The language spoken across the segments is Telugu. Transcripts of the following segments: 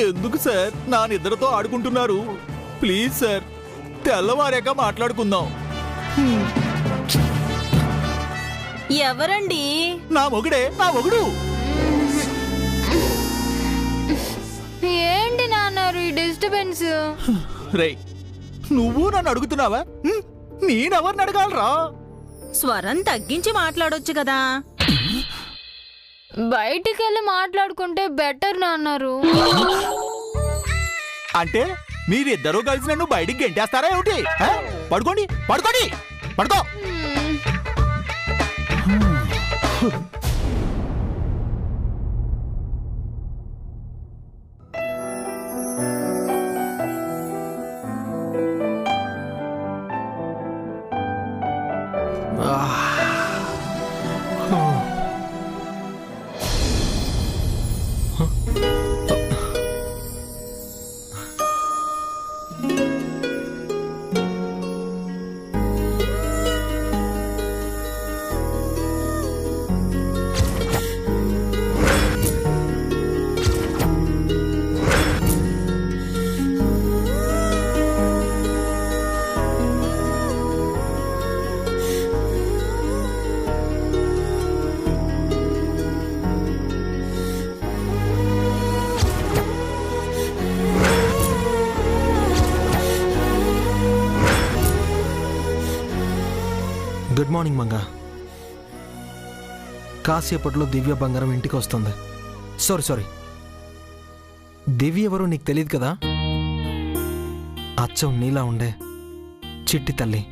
ఎందుకు సార్ నా నిద్రతో ఆడుకుంటున్నారు? ప్లీజ్ సార్, తెల్లవారాక మాట్లాడుకుందాం. ఎవరండి? నా మొగుడే, నా మొగుడు. ఏంటి నాన్నారు ఈ డిస్టర్బెన్స్? రే, నువ్వు నన్ను అడుగుతున్నావా? నేనెవరిని అడగాలరా? స్వరం తగ్గించి మాట్లాడొచ్చు కదా. బయటికి వెళ్ళి మాట్లాడుకుంటే బెటర్ నాన్నారు. అంటే మీరిద్దరూ కలిసి నన్ను బయటికి గెంటేస్తారా ఏమిటి? పడుకోండి, పడుకోండి, పడుకో. Good morning Manga. కాసేపట్లో దివ్య బంగారం ఇంటికి వస్తుంది. సారీ, దివ్య ఎవరో నీకు తెలియదు కదా? అచ్చం నీలా ఉండే చిట్టి తల్లి.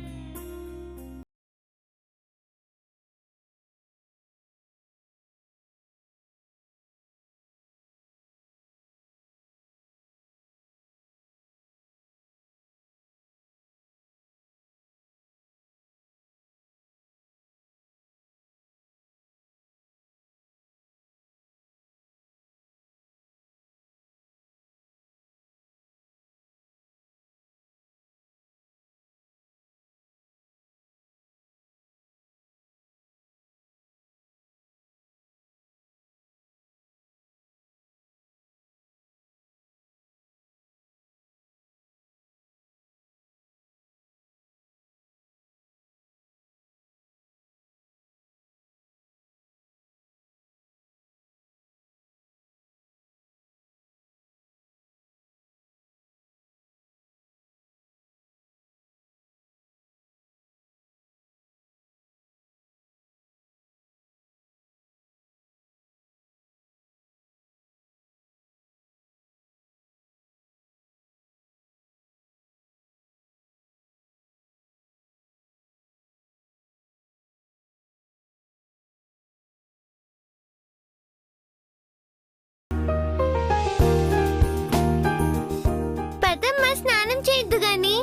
స్నానం చేయొద్దు గాని.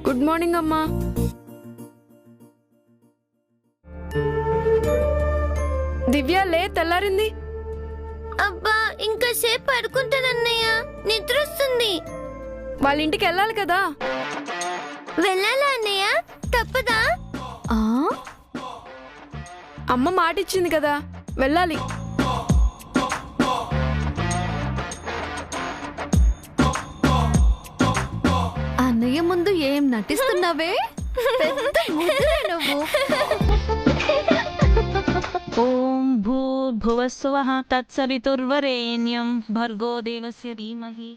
గుడ్ మార్నింగ్ అమ్మా. దివ్య లే, తెల్లారింది. అబ్బా ఇంకా సేపు పడుకుంటానన్నయ్య, నిద్ర వస్తుంది. వాళ్ళ ఇంటికి వెళ్ళాలి కదా. వెళ్ళాలా అన్నయ్య? తప్పదా? అమ్మ మాట ఇచ్చింది కదా, వెళ్ళాలి. అన్నయ్య ముందు ఏం నటిస్తున్నావే? పెద్ద ముద్దురా నువ్వు. ఓం భూర్భువస్సువః తత్సవితుర్వరేణ్యం భర్గో దేవస్య ధీమహి.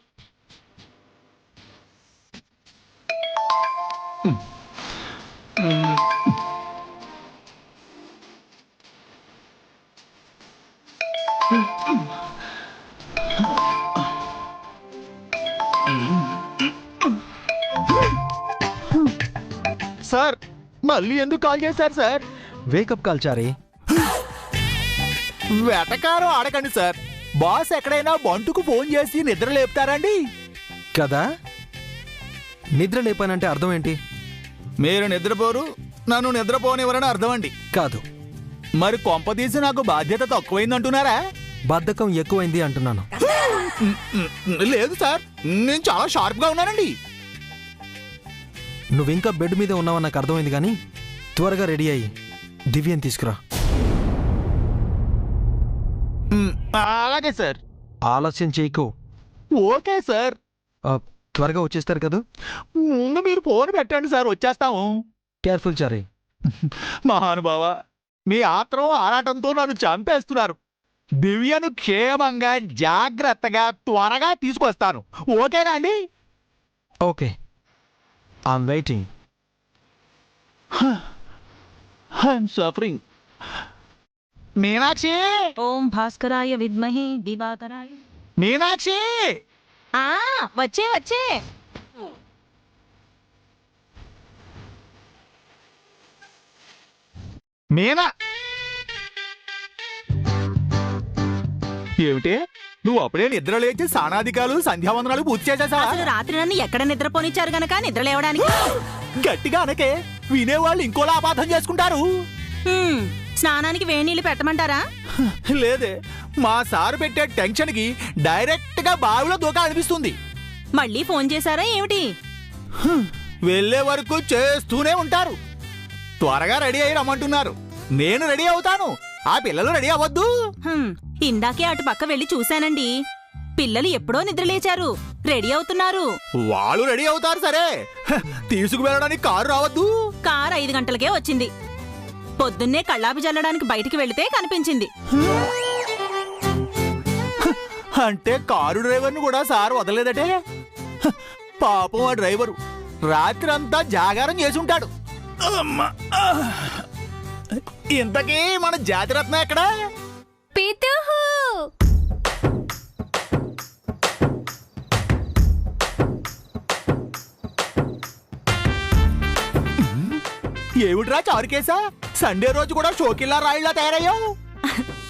సార్, మళ్ళీ ఎందుకు కాల్ చేశారు సార్? వేకప్ కాల్ చారి. వెటకారం ఆడకండి సార్. బాస్ ఎక్కడైనా బంటుకు ఫోన్ చేసి నిద్ర లేపుతారండి కదా? నిద్ర లేపానంటే అర్థం ఏంటి? మీరు నిద్రపోరు, నన్ను నిద్రపోనివ్వరని అర్థం అండి. కాదు. మరి కొంప తీసి నాకు బాధ్యత తక్కువైందంటున్నారా? బద్ధకం ఎక్కువైంది అంటున్నాను. లేదు సార్, నేను చాలా షార్ప్గా ఉన్నానండి. నువ్వు ఇంకా బెడ్ మీదే ఉన్నావని నాకు అర్థమైంది, కానీ త్వరగా రెడీ అయ్యి దివ్యని తీసుకురా. అలాగే సార్. ఆలస్యం చేయకు. Okay sir. త్వరగా వచ్చేస్తారు కదా. ముందు మీరు ఫోన్ పెట్టండి సార్, వచ్చేస్తాము. కేర్ఫుల్ చారీ. మహానుభావ, మీ ఆత్రం ఆరాటంతో నన్ను చంపేస్తున్నారు. దివ్యను క్షేమంగా జాగ్రత్తగా త్వరగా తీసుకొస్తాను. ఓకేనా అండి? Okay, I'm waiting. I'm suffering. Meenakshi, ఓం భాస్కరాయ విద్మహి దివాకరాయ. మీనాక్షి, ఆ వచ్చే వచ్చే. మీనా. ఏమిటి, నువ్వు అప్పుడే నిద్ర లేచి స్నానాధికాలు సంధ్యావందనాలు పూర్తి చేసేసావా? అసలు రాత్రి నన్ను ఎక్కడ నిద్రపోనిచ్చారు గనక నిద్ర లేవడానికి. గట్టిగా అనకే, వినేవాళ్ళు ఇంకోలా అపార్థం చేసుకుంటారు. స్నానానికి వేడి నీళ్ళు పెట్టమంటారా? లేదే, మా సారు పెట్టే టెన్షన్ కి డైరెక్ట్ గా బావిలో దూకా అనిపిస్తుంది. మళ్ళీ ఫోన్ చేశారా ఏమిటి? వెళ్లే వరకు చేస్తూనే ఉంటారు. త్వరగా రెడీ అయ్యి రమ్మంటున్నారు. నేను రెడీ అవుతాను, ఆ పిల్లలు రెడీ అవ్వద్దు. ఇందాకే అటు పక్క వెళ్ళి చూశానండి. పిల్లలు ఎప్పుడో నిద్రలేచారు, రెడీ అవుతున్నారు. వాళ్ళు రెడీ అవుతారు సరే, తీసుకువెళ్ళడానికి కారు రావద్దు. కారు 5 గంటలకే వచ్చింది. పొద్దున్నే కళ్ళాపి చల్లడానికి బయటికి వెళితే కనిపించింది. అంటే కారు డ్రైవర్ను కూడా సార్ వదలలేదటే. పాపం ఆ డ్రైవరు రాత్రంతా జాగారం చేసి ఉంటాడు. ఇంతకీ మన జాతిరత్నం ఎక్కడా? పితుహు ఏమిట్రా చారుకేసా, సండే రోజు కూడా షోకిల్లా రాయిలా తయారయ్యావు.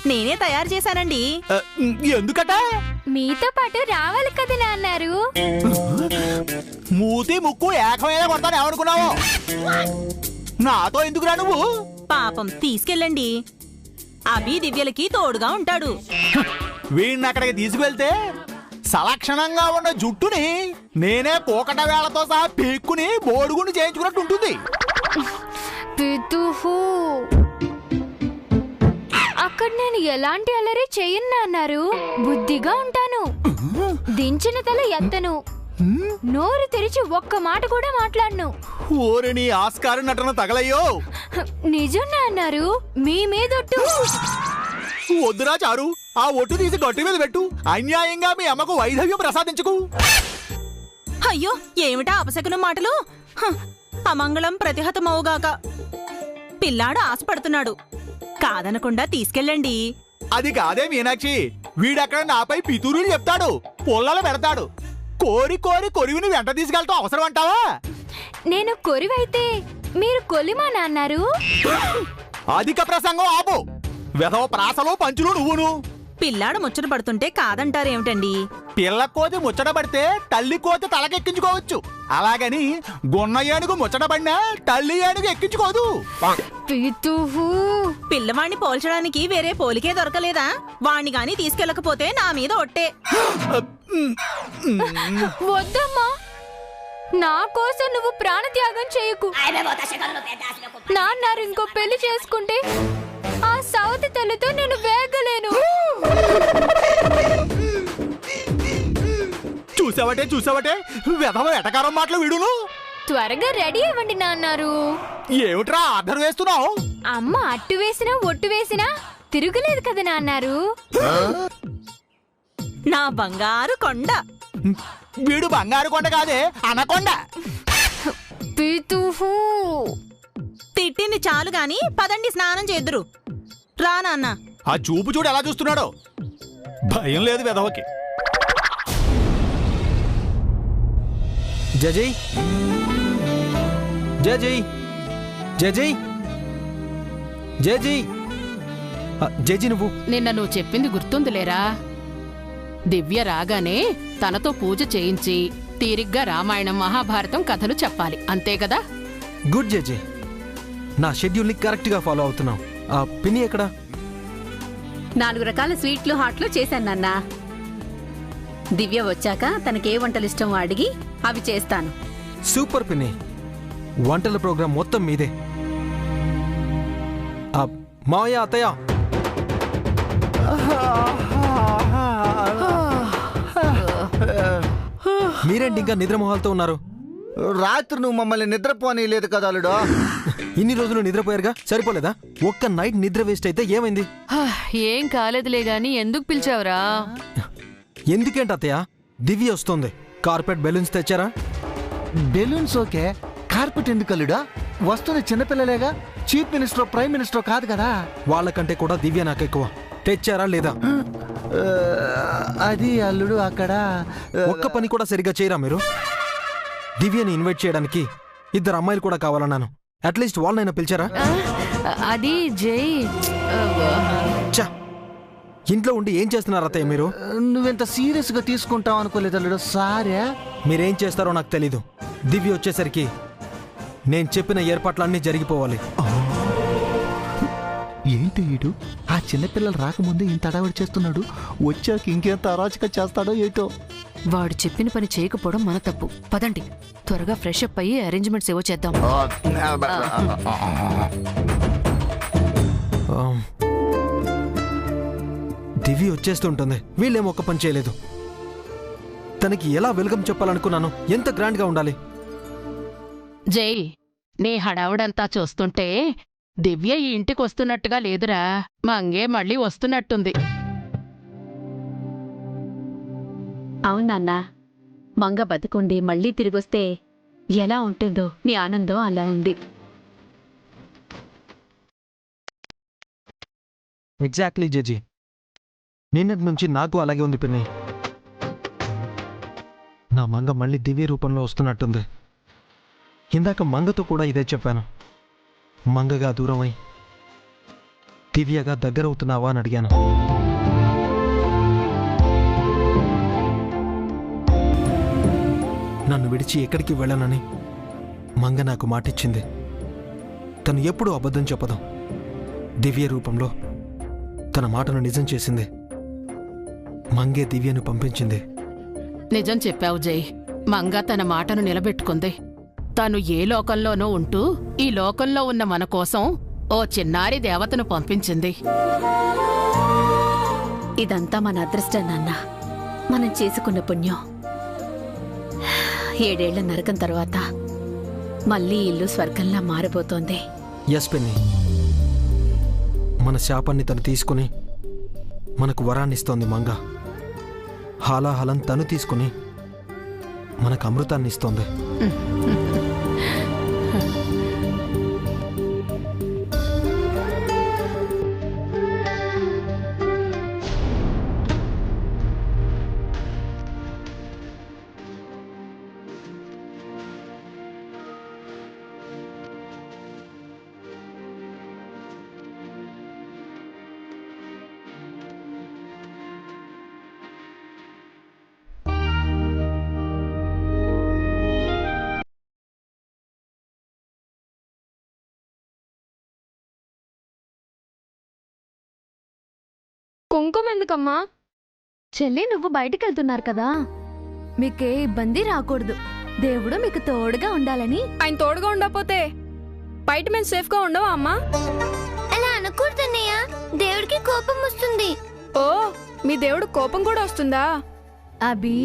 నేనే తయారు చేశానండి. ఎందుకట? మీతో పాటు రావాలి కదా నాన్నారు. మూతి ముక్కు ఏకమైన కొడతాను ఏమనుకున్నావు? నాతో ఎందుకురా నువ్వు? పాపం తీసుకెళ్ళండి, అభి దివ్యలకి తోడుగా ఉంటాడు. వీడిని అక్కడికి తీసుకువెళ్తే సలక్షణంగా ఉన్న జుట్టుని నేనే పోకట వేళతో సహా పీక్కుని బోడుగుండి చేయించుకున్నట్టు ఉంటుంది. పితుహు అక్కడ నేను ఎలాంటి అల్లరి చెయ్యను అన్నారు. బుద్ధిగా ఉంటాను, దించిన తల ఎత్తను, నోరు తెరిచి ఒక్క మాట కూడా మాట్లాడను. ఓరి నీ ఆస్కార నటన తగలయ్యో. నిజం అన్నారు. మీ మీదొట్టు. వద్దురా చారు, ఆ ఒట్టు తీసి గట్టి మీద పెట్టు. అన్యాయంగా మీ అమ్మకు వైధవ్యం ప్రసాదించుకు. అయ్యో, ఏమిటా అపశకునం మాటలు? అమంగళం ప్రతిహతమవుగాక. పిల్లాడు ఆశపడుతున్నాడు, కాదనకుండా తీసుకెళ్ళండి. అది కాదే మీనాక్షి, వీడక్కడ నాపై పితూరులు చెప్తాడు, పొల్లలు పెడతాడు. కోరి కోరి కొరివిని వెంట తీసుకెళ్తాం అవసరం అంటావా? నేను కొరివైతే మీరు కొలిమా నాన్నారు. అధిక ప్రసంగం ఆపు. వెధవ ప్రాసలో పంచులు నువ్వును. పిల్లాడు ముచ్చట పడుతుంటే కాదంటారేమిటండి? పిల్ల కోతి ముచ్చట పడితే తల్లి కోతి తలకెక్కించుకోవచ్చు. అలాగని గున్న ఏనుగు ముచ్చట పడినా తల్లి ఏనుగు ఎక్కించుకోదు. పితుహు పిల్లవాణ్ణి పోల్చడానికి వేరే పోలికే దొరకలేదా? వాణ్ణి గాని తీసుకెళ్ళకపోతే నా మీద ఒట్టే. వద్దమ్మా, నా కోసం నువ్వు ప్రాణత్యాగం చేయకు. నాన్నారు ఇంకో పెళ్లి చేసుకుంటే ఆ సౌతి తల్లితో నేను వేగలేను. చూసావటే వెధవ ఎటకారం మాటలు విడును. త్వరగా రెడీ అవ్వండి నాన్నారు. ఏమిట్రా ఆర్డర్ వేస్తున్నావు? అమ్మ అట్టు వేసినా ఒట్టు వేసినా తిరుగులేదు కదా నాన్నారు. నా బంగారు కొండ. వీడు బంగారు కొండ కాదే, అనకొండ. పితుహు తిట్టింది చాలు గాని పదండి, స్నానం చేద్దురు. రా నాన్న. ఆ చూపు చూడు ఎలా చూస్తున్నాడో. భయం లేదు వెధవకి. జజయ్ జజయ్ జజయ్ జజయ్ జజయ్ నువ్వు నిన్న నువ్వు చెప్పింది గుర్తుందిలేరా? దివ్య రాగానే తనతో పూజ చేయించి తీరిగ్గా రామాయణం మహాభారతం కథలు చెప్పాలి, అంతే కదా? గుడ్ జజయ్, నా షెడ్యూల్ని కరెక్ట్గా ఫాలో అవుతున్నావు. పిన్ని ఎక్కడా? 4 రకాల స్వీట్లు హాట్లు చేశాను నాన్న. దివ్య వచ్చాక తనకే వంటలు ఇష్టం అడిగి అవి చేస్తాను. సూపర్ పిన్ని, వంటల ప్రోగ్రాం మొత్తం మీదే. మావయ్య, అత్తయ్య, మీరేంటి ఇంకా నిద్రమోహాలతో ఉన్నారు? రాత్రి నువ్వు మమ్మల్ని నిద్రపోనీ లేదు కదా అల్లుడు. ఇన్ని రోజులు నిద్రపోయారుగా, సరిపోలేదా? ఒక్క నైట్ నిద్ర వేస్ట్ అయితే ఏమైంది? ఏం కాలేదులే గాని ఎందుకు పిలిచావురా? ఎందుకేంటి అత్తయ్య, దివ్య వస్తుంది. కార్పెట్ బెలూన్స్ తెచ్చారా? బెలూన్స్ ఓకే, కార్పెట్ ఎందుకు అల్లుడా? వస్తున్న చిన్నపిల్లలేగా, చీఫ్ మినిస్టర్ ప్రైమ్ మినిస్టర్ కాదు కదా. వాళ్ళకంటే కూడా దివ్య నాకు ఎక్కువ. తెచ్చారా లేదా? అది అల్లుడు అక్కడ ఒక్క పని కూడా సరిగ్గా చేయరా మీరు? దివ్యని ఇన్వైట్ చేయడానికి 2 అమ్మాయిలు కూడా కావాలన్నాను. అట్లీస్ట్ వాళ్ళనైనా పిలిచారా? అది జై ఛ! ఇంట్లో ఉండి ఏం చేస్తున్నారు అత్తయ్య మీరు? నువ్వెంత సీరియస్ గా తీసుకుంటావు అనుకోలేదు అల్లుడు. సారే, మీరేం చేస్తారో నాకు తెలీదు. దివ్య వచ్చేసరికి నేను చెప్పిన ఏర్పాట్లన్నీ జరిగిపోవాలి. ఏంటి వీడు ఆ చిన్నపిల్లలు రాకముందే ఇంత అడావిడి చేస్తున్నాడు, వచ్చాక ఇంకెంత అరాచక చేస్తాడో ఏంటో. వాడు చెప్పిన పని చేయకపోవడం మన తప్పు. పదండి, త్వరగా ఫ్రెష్ అప్ అయ్యి అరేంజ్మెంట్స్ ఏవో చేద్దాం. దివ్య వచ్చేస్తుంటుంది, వీళ్ళేం ఒక్క పని చేయలేదు. తనకి ఎలా వెల్కమ్ చెప్పాలనుకున్నాను? ఎంత గ్రాండ్ గా ఉండాలి? జై, నీ హడావుడంతా చూస్తుంటే దివ్య ఈ ఇంటికి వస్తున్నట్టుగా లేదురా. మంగే మళ్ళీ వస్తున్నట్టుంది. అవునన్నా, మంగ బతుకుండి మళ్ళీ తిరిగొస్తే ఎలా ఉంటుందో నీ ఆనందం అలా ఉంది. ఎగ్జాక్ట్లీ జేజీ, నిన్నటి నుంచి నాకు అలాగే ఉంది పిన్ని. నా మంగ మళ్ళీ దివ్య రూపంలో వస్తున్నట్టుంది. ఇందాక మంగతో కూడా ఇదే చెప్పాను. మంగగా దూరమై దివ్యగా దగ్గరవుతున్నావా అని అడిగాను. నన్ను విడిచి ఎక్కడికి వెళ్ళనని మంగ నాకు మాటిచ్చింది. తను ఎప్పుడూ అబద్ధం చెప్పదు. దివ్య రూపంలో తన మాటను నిజం చేసింది. మంగే దివ్యను పంపించింది. నిజం చెప్పావు జై. మంగ తన మాటను నిలబెట్టుకుంది. తను ఏ లోకంలోనూ ఉంటూ ఈ లోకంలో ఉన్న మన కోసం ఓ చిన్నారి దేవతను పంపించింది. ఇదంతా మన అదృష్టం నాన్న, మనం చేసుకున్న పుణ్యం. 7 ఏళ్ల నరకం తర్వాత మళ్ళీ ఇల్లు స్వర్గంలా మారిపోతోంది. ఎస్ పిన్ని, మన శాపాన్ని తను తీసుకుని మనకు వరాన్నిస్తోంది మంగ. హాలాహలం తను తీసుకుని మనకు అమృతాన్ని ఇస్తోంది. కుంకుమ ఎందుకమ్మా? చెల్లి, నువ్వు బయటికి వెళ్తున్నారు కదా, మీకే ఇబ్బంది రాకూడదు. దేవుడు మీకు తోడుగా ఉండాలని. ఆయన తోడుగా ఉండకపోతే బయట మేము సేఫ్ గా ఉండవా అమ్మా? అలా అనకూడదన్నయ్య, దేవుడికి కోపం వస్తుంది. ఓ, మీ దేవుడు కోపం కూడా వస్తుందా? అభి,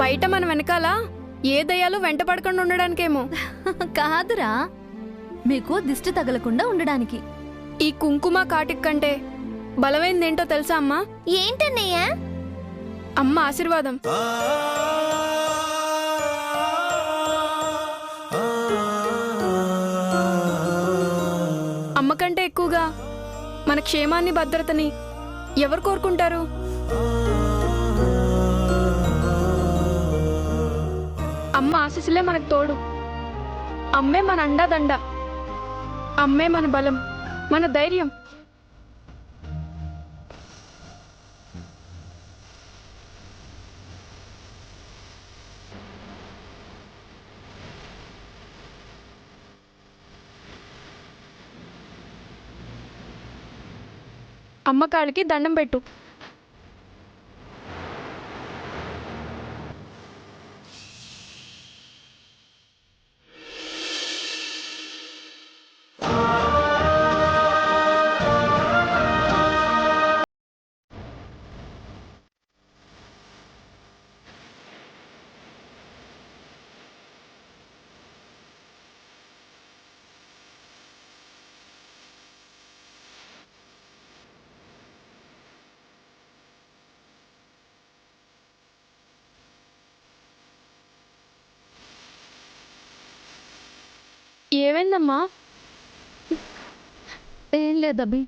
బయట మన వెనకాల ఏ దయ్యాలు వెంట పడకుండా ఉండడానికేమో. కాదురా, మీకు దిష్టి తగలకుండా ఉండడానికి. ఈ కుంకుమ కాటిక్ కంటే బలమైందేంటో తెలుసా అమ్మా? ఏంటన్నయ్యా? అమ్మ ఆశీర్వాదం. అమ్మ కంటే ఎక్కువగా మన క్షేమాన్ని భద్రతని ఎవరు కోరుకుంటారు? అమ్మ ఆశీస్సులే మనకు తోడు. అమ్మే మన అండాదండ. అమ్మే మన బలం, మన ధైర్యం. అమ్మ కాళ్ళకి దండం పెట్టు. ఏమైందమ్మా? ఏం లేదబ్బి,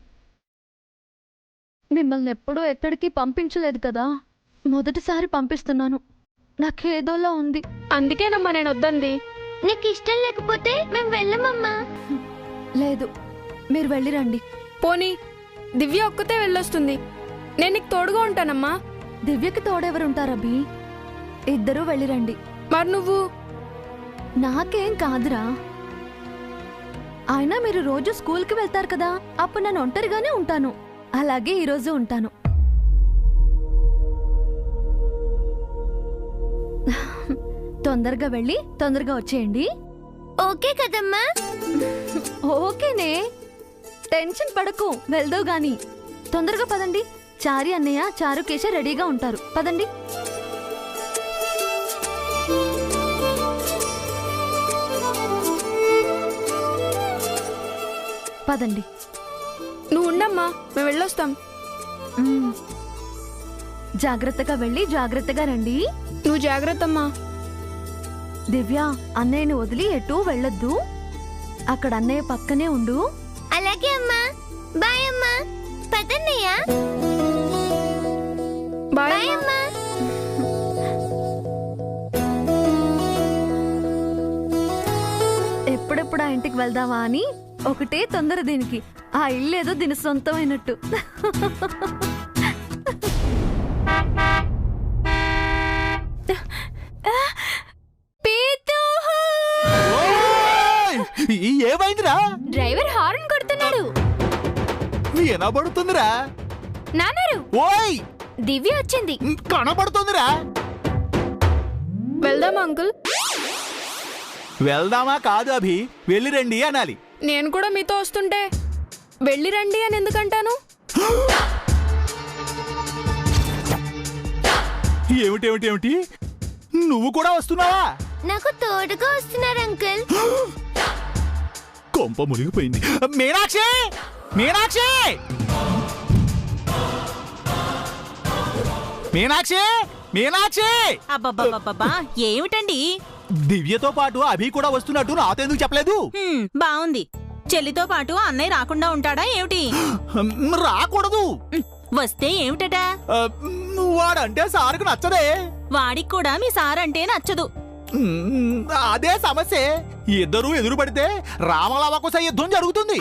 మిమ్మల్ని ఎప్పుడూ ఎక్కడికి పంపించలేదు కదా, మొదటిసారి పంపిస్తున్నాను. నాకేదోలా ఉంది. అందుకేనమ్మా నేను వద్దంది. నీకు ఇష్టం లేకపోతే మేము వెళ్ళమమ్మా. లేదు, మీరు వెళ్ళిరండి. పోనీ దివ్య ఒక్కతే వెళ్ళొస్తుంది. నేను నీకు తోడుగా ఉంటానమ్మా. దివ్యకి తోడెవరుంటారబ్బి? ఇద్దరూ వెళ్ళిరండి. మరి నువ్వు? నాకేం కాదురా. అయినా మీరు రోజు స్కూల్కి వెళ్తారు కదా, అప్పుడు నేను ఒంటరిగానే ఉంటాను. అలాగే ఈరోజు ఉంటాను. తొందరగా వెళ్ళి తొందరగా వచ్చేయండి. ఓకే కదమ్మా? ఓకేనే, టెన్షన్ పడకు, వెళ్దో గాని. తొందరగా పదండి. చారి అన్నయ్య, చారుకేశ రెడీగా ఉంటారు. పదండి. పదండి. నువ్వు ఉండమ్మా, మేము వెళ్ళొస్తాం. జాగ్రత్తగా వెళ్ళి జాగ్రత్తగా రండి. నువ్వు జాగ్రత్తమ్మా. దివ్య, అన్నయ్యని వదిలి ఎటూ వెళ్ళొద్దు. అక్కడ అన్నయ్య పక్కనే ఉండు. అలాగే అమ్మా. బాయ్ అమ్మా. పదన్నయ్య. బాయ్ అమ్మా. ఎప్పుడెప్పుడు ఆ ఇంటికి వెళ్దావా అని ఒకటే తొందర దీనికి. ఆ ఇల్లేదో దీని సొంతమైనట్టు. ఏమైందిరా? డ్రైవర్ హార్న్ కొడుతున్నాడు. వినబడుతుందిరా. నాన్నారు. ఓయ్, దివ్య వచ్చింది. కనబడుతుందిరా. వెళ్దామా అంకుల్? వెళ్దామా కాదు అభి, వెళ్ళిరండి అనాలి. నేను కూడా మీతో వస్తుంటే వెళ్ళి రండి అని ఎందుకంటాను? ఏమిటి నువ్వు కూడా వస్తున్నావా? నాకు తోడుగా వస్తున్నారు అంకుల్. కొంప మునిగిపోయింది. మీనాక్షి, మీనాక్షి, మీనాక్షి, మీనాక్షి! అబ్బబ్బబ్బబ్బా, ఏమిటండి? దివ్యతో పాటు అభి కూడా వస్తున్నట్టు నాతో ఎందుకు చెప్పలేదు? బాగుంది. చెల్లితో పాటు అన్నయ్య రాకుండా ఉంటాడా ఏమిటి? రాకూడదు. వస్తే ఏమిటట? వాడంటే సారుకు నచ్చదే. వాడికి కూడా మీ సారంటే నచ్చదు. అదే సమస్య. ఇద్దరూ ఎదురు పడితే రామలవ కోసం యుద్ధం జరుగుతుంది.